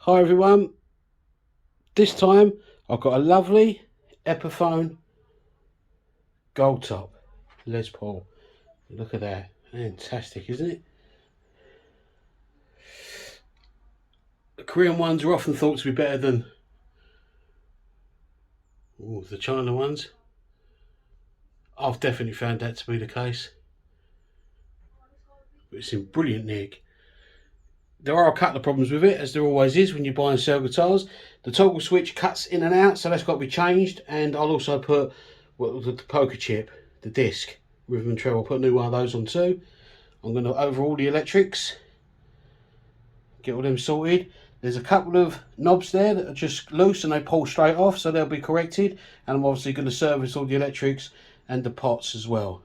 Hi everyone, this time I've got a lovely Epiphone gold top Les Paul. Look at that, fantastic, isn't it? The Korean ones are often thought to be better than the China ones. I've definitely found that to be the case. It's in brilliant nick. There are a couple of problems with it, as there always is when you buy and sell guitars. The toggle switch cuts in and out, so that's got to be changed. And I'll also put the poker chip, the disc, rhythm and treble. I'll put a new one of those on too. I'm going to overhaul the electrics, get all them sorted. There's a couple of knobs there that are just loose and they pull straight off, so they'll be corrected. And I'm obviously going to service all the electrics and the pots as well.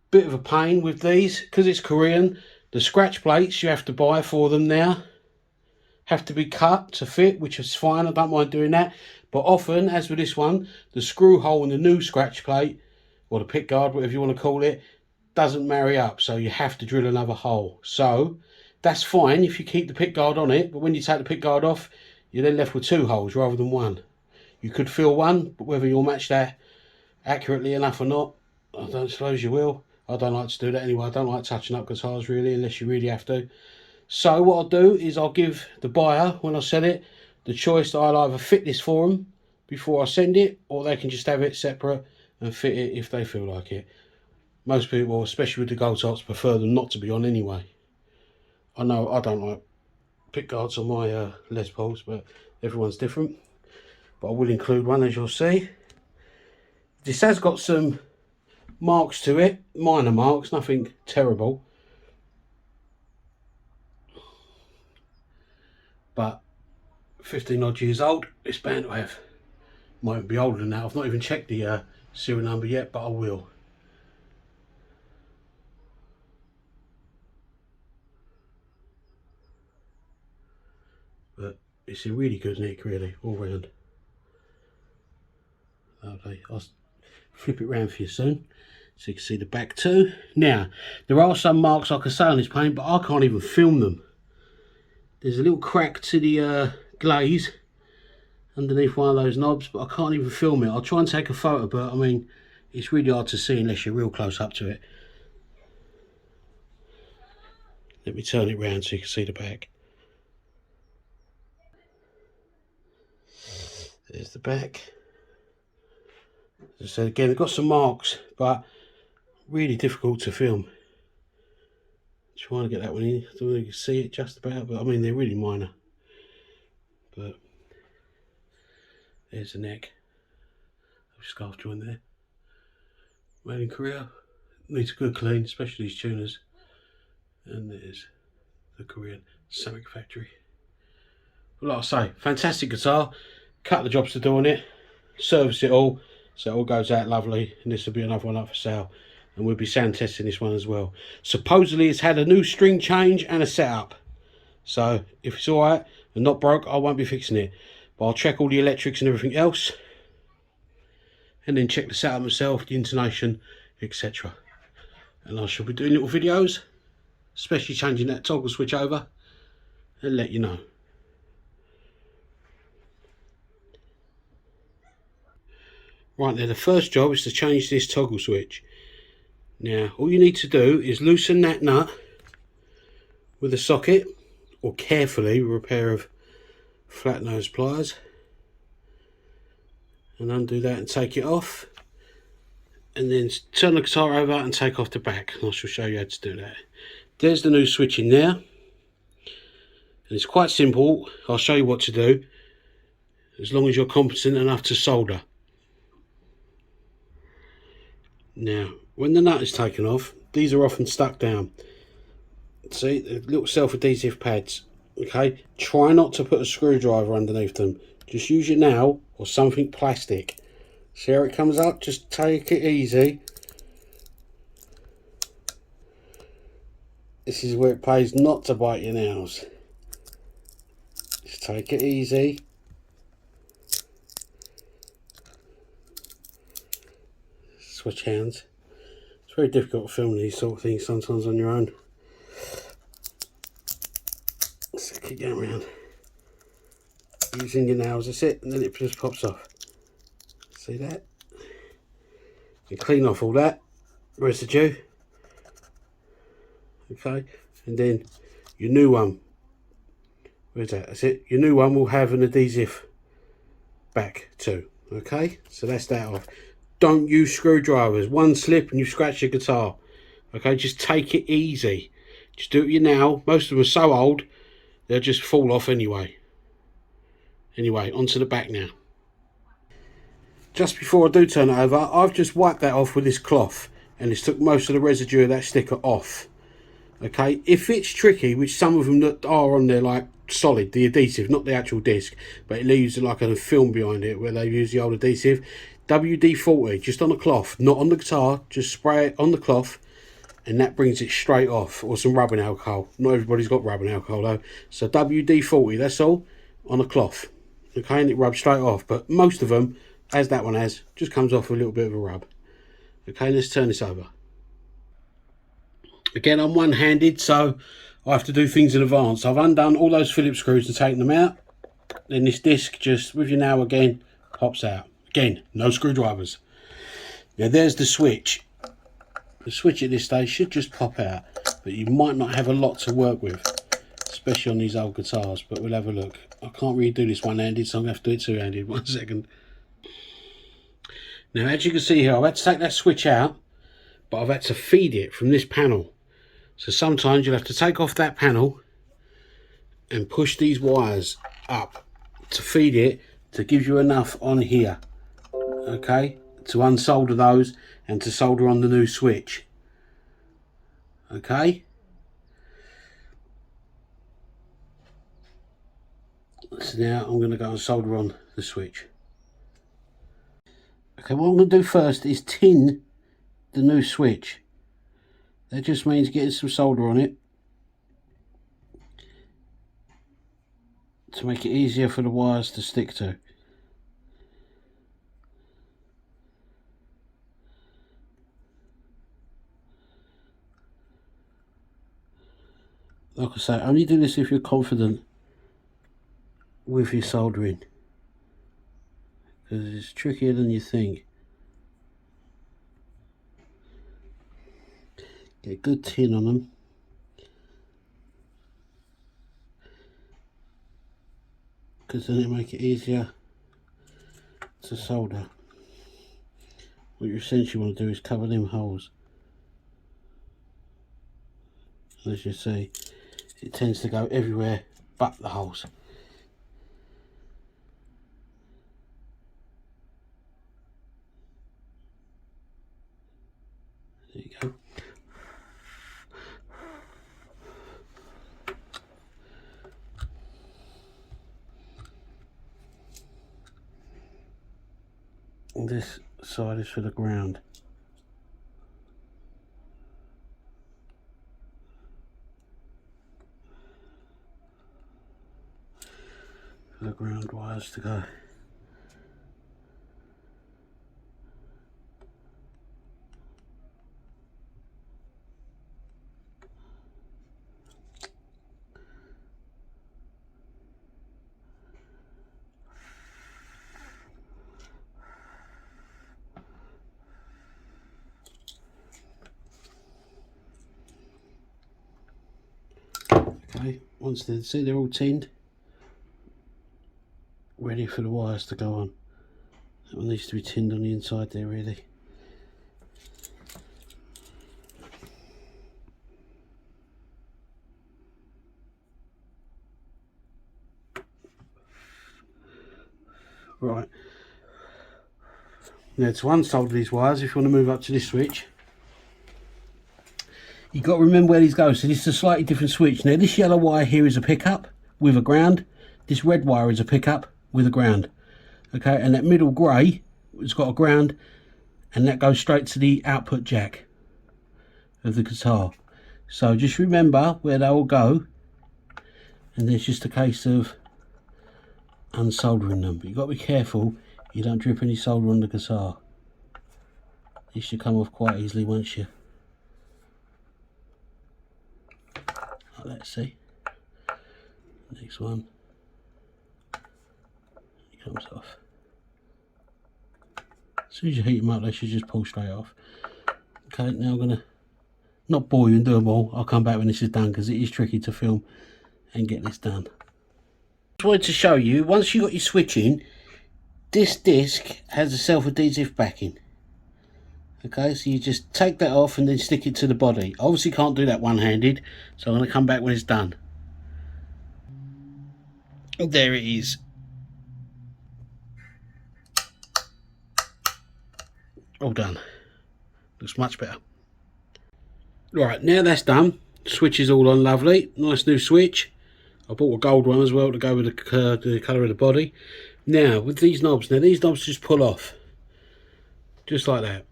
Bit of a pain with these, because it's Korean. The scratch plates you have to buy for them now have to be cut to fit, which is fine, I don't mind doing that. But often, as with this one, the screw hole in the new scratch plate, or the pick guard, whatever you want to call it, doesn't marry up, so you have to drill another hole. So that's fine if you keep the pick guard on it, but when you take the pick guard off, you're then left with two holes rather than one. You could fill one, but whether you'll match that accurately enough or not, I don't suppose you will. I don't like to do that anyway. I don't like touching up guitars really, unless you really have to. So what I'll do is I'll give the buyer, when I sell it, the choice that I'll either fit this for them before I send it, or they can just have it separate and fit it if they feel like it. Most people, especially with the gold tops, prefer them not to be on anyway. I know I don't like pick guards on my Les Pauls, but everyone's different. But I will include one, as you'll see. This has got some marks to it, minor marks, nothing terrible. But 15 odd years old, it's bound to have. Might even be older than that. I've not even checked the serial number yet, but I will. But it's in really good nick, really, all round. Lovely. I'll flip it round for you soon, so you can see the back too. Now, there are some marks I can say on this paint, but I can't even film them. There's a little crack to the glaze underneath one of those knobs, but I can't even film it. I'll try and take a photo, but I mean, it's really hard to see unless you're real close up to it. Let me turn it round so you can see the back. There's the back. As I said again, I've got some marks, but really difficult to film. Trying to get that one in. I don't know if you can see it just about, but I mean, they're really minor. But there's the neck. Scarf joint there. Made in Korea. Needs a good clean, especially these tuners. And there's the Korean Samik factory. But like I say, fantastic guitar. Cut the jobs to do on it. Service it all, so it all goes out lovely. And this will be another one up for sale. And we'll be sound testing this one as well. Supposedly it's had a new string change and a setup. So if it's alright and not broke, I won't be fixing it. But I'll check all the electrics and everything else. And then check the setup myself, the intonation, etc. And I shall be doing little videos, especially changing that toggle switch over, and let you know. Right, now the first job is to change this toggle switch. Now all you need to do is loosen that nut with a socket, or carefully with a pair of flat nose pliers, and undo that and take it off, and then turn the guitar over and take off the back, and I shall show you how to do that. There's the new switch in there, and it's quite simple. I'll show you what to do as long as you're competent enough to solder. Now when the nut is taken off, these are often stuck down. See, the little self-adhesive pads. Okay, try not to put a screwdriver underneath them. Just use your nail or something plastic. See how it comes up? Just take it easy. This is where it pays not to bite your nails. Just take it easy. Switch hands. It's very difficult to film these sort of things sometimes on your own. keep going around. Using your nails, that's it, and then it just pops off. See that? You clean off all that residue. Okay, and then your new one. Where's that? That's it. Your new one will have an adhesive back too. Okay, so that's that off. Don't use screwdrivers. One slip and you scratch your guitar. Okay, just take it easy. Just do it with your nail. Most of them are so old, they'll just fall off anyway. Anyway, onto the back now. Just before I do turn it over, I've just wiped that off with this cloth, and it's took most of the residue of that sticker off. Okay, if it's tricky, which some of them that are on there like solid, the adhesive, not the actual disc, but it leaves like a film behind it where they've used the old adhesive, WD-40 just on the cloth, not on the guitar, just spray it on the cloth, and that brings it straight off. Or some rubbing alcohol. Not everybody's got rubbing alcohol though, so WD-40, that's all, on a cloth. Okay, and it rubs straight off, but most of them, as that one has, just comes off with a little bit of a rub. Okay, let's turn this over. Again, I'm one-handed, so I have to do things in advance. I've undone all those Phillips screws and taken them out. Then this disc, just with your nail again, pops out. Again, no screwdrivers. Now there's the switch. The switch at this stage should just pop out, but you might not have a lot to work with, especially on these old guitars, but we'll have a look. I can't really do this one-handed, so I'm going to have to do it two-handed. 1 second. Now, as you can see here, I've had to take that switch out, but I've had to feed it from this panel. So sometimes you'll have to take off that panel and push these wires up to feed it, to give you enough on here, okay, to unsolder those and to solder on the new switch. Okay, so now I'm going to go and solder on the switch. Okay, what I'm going to do first is tin the new switch. That just means getting some solder on it to make it easier for the wires to stick to. Like I say, only do this if you're confident with your soldering, because it's trickier than you think. Get good tin on them. Because then it'll make it easier to solder. What you essentially want to do is cover them holes. And as you see, it tends to go everywhere but the holes. There you go. And this side is for the ground. For the ground wires to go. Okay, once they're all tinned, ready for the wires to go on. That one needs to be tinned on the inside there, really. Right, now to unsolder these wires, if you want to move up to this switch, you've got to remember where these go. So this is a slightly different switch. Now this yellow wire here is a pickup with a ground. This red wire is a pickup with a ground. Okay, and that middle grey has got a ground, and that goes straight to the output jack of the guitar. So just remember where they all go, and it's just a case of unsoldering them. But you've got to be careful you don't drip any solder on the guitar. This should come off quite easily once you, like that, see? Next one. It comes off. As soon as you heat them up, they should just pull straight off. Okay, now I'm gonna not bore you and do them all. I'll come back when this is done because it is tricky to film and get this done. Just wanted to show you, once you've got your switch in, this disc has a self-adhesive backing. Okay, so you just take that off and then stick it to the body. Obviously can't do that one-handed, so I'm going to come back when it's done. There it is. All done. Looks much better. Right, now that's done. Switch is all on, lovely. Nice new switch. I bought a gold one as well to go with the colour of the body. Now, with these knobs, these knobs just pull off. Just like that.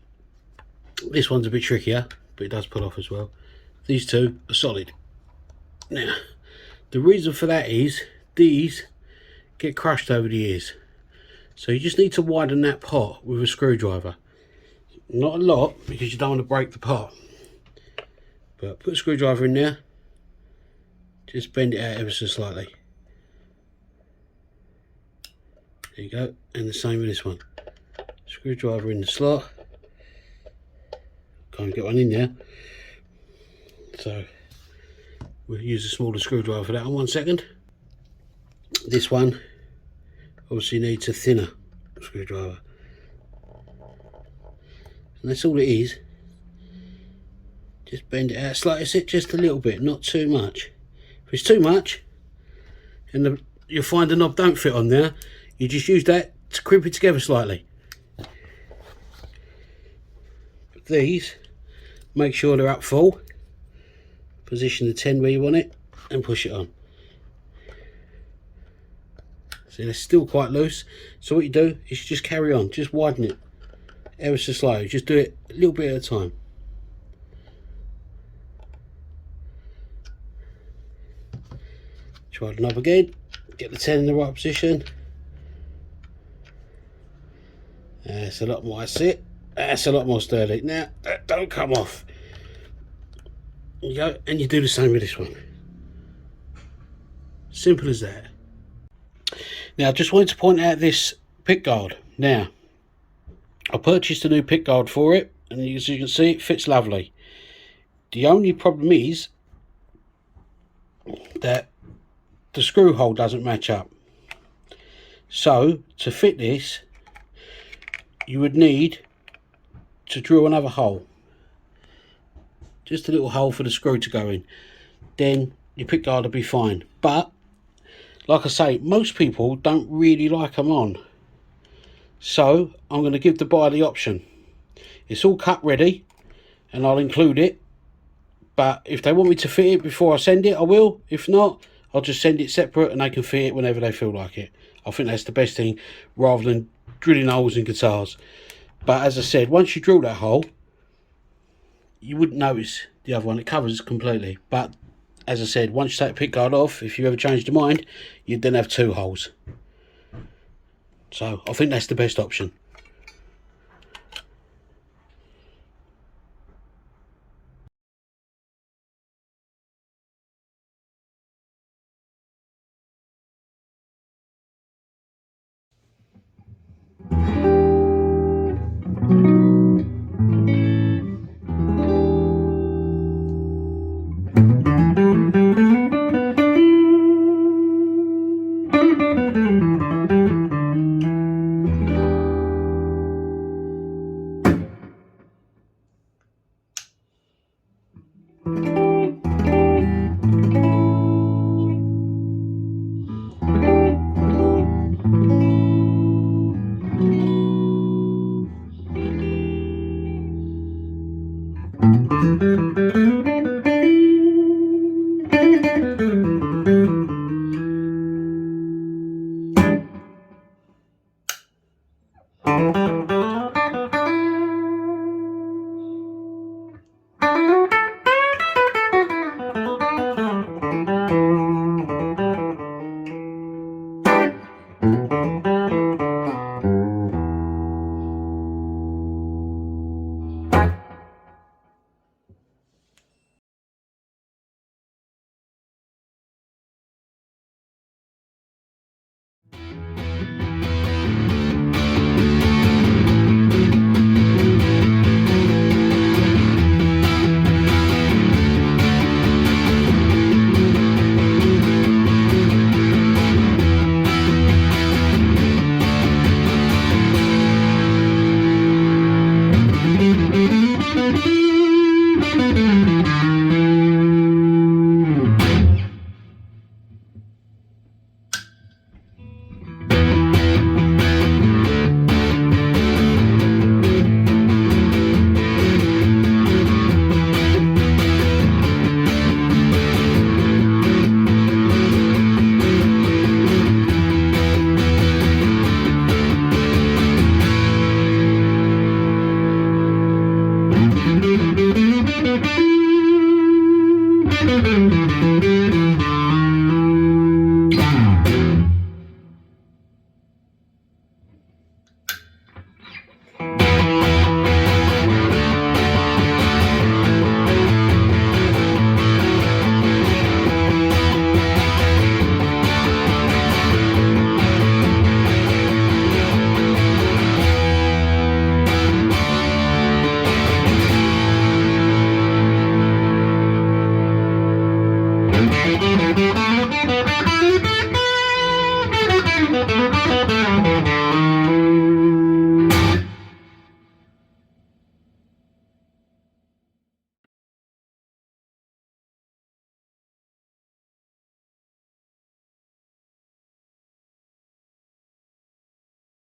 This one's a bit trickier, but it does pull off as well. These two are solid. Now, the reason for that is these get crushed over the years. So you just need to widen that pot with a screwdriver. Not a lot, because you don't want to break the pot. But put a screwdriver in there. Just bend it out ever so slightly. There you go. And the same with this one. Screwdriver in the slot. Can't get one in there, so we'll use a smaller screwdriver for that one. 1 second. This one obviously needs a thinner screwdriver, and that's all it is. Just bend it out, slice it just a little bit, not too much. If it's too much and you'll find the knob don't fit on there, you just use that to crimp it together slightly. But these, make sure they're up full. Position the 10 where you want it and push it on. See, they're still quite loose. So what you do is you just carry on, just widen it ever so slow. Just do it a little bit at a time. Try the knob again, get the 10 in the right position. That's a lot more, that's it. That's a lot more sturdy. Now, that don't come off. There you go, and you do the same with this one. Simple as that. Now, I just wanted to point out this pick guard. Now, I purchased a new pick guard for it, and as you can see, it fits lovely. The only problem is that the screw hole doesn't match up. So, to fit this, you would need to drill another hole, just a little hole for the screw to go in, then your pick guard will be fine. But like I say, most people don't really like them on, so I'm going to give the buyer the option. It's all cut ready and I'll include it, but if they want me to fit it before I send it, I will. If not, I'll just send it separate and they can fit it whenever they feel like it. I think that's the best thing, rather than drilling holes in guitars. But as I said, once you drill that hole, you wouldn't notice the other one. It covers completely. But as I said, once you take the pick guard off, if you ever changed your mind, you'd then have 2 holes. So I think that's the best option.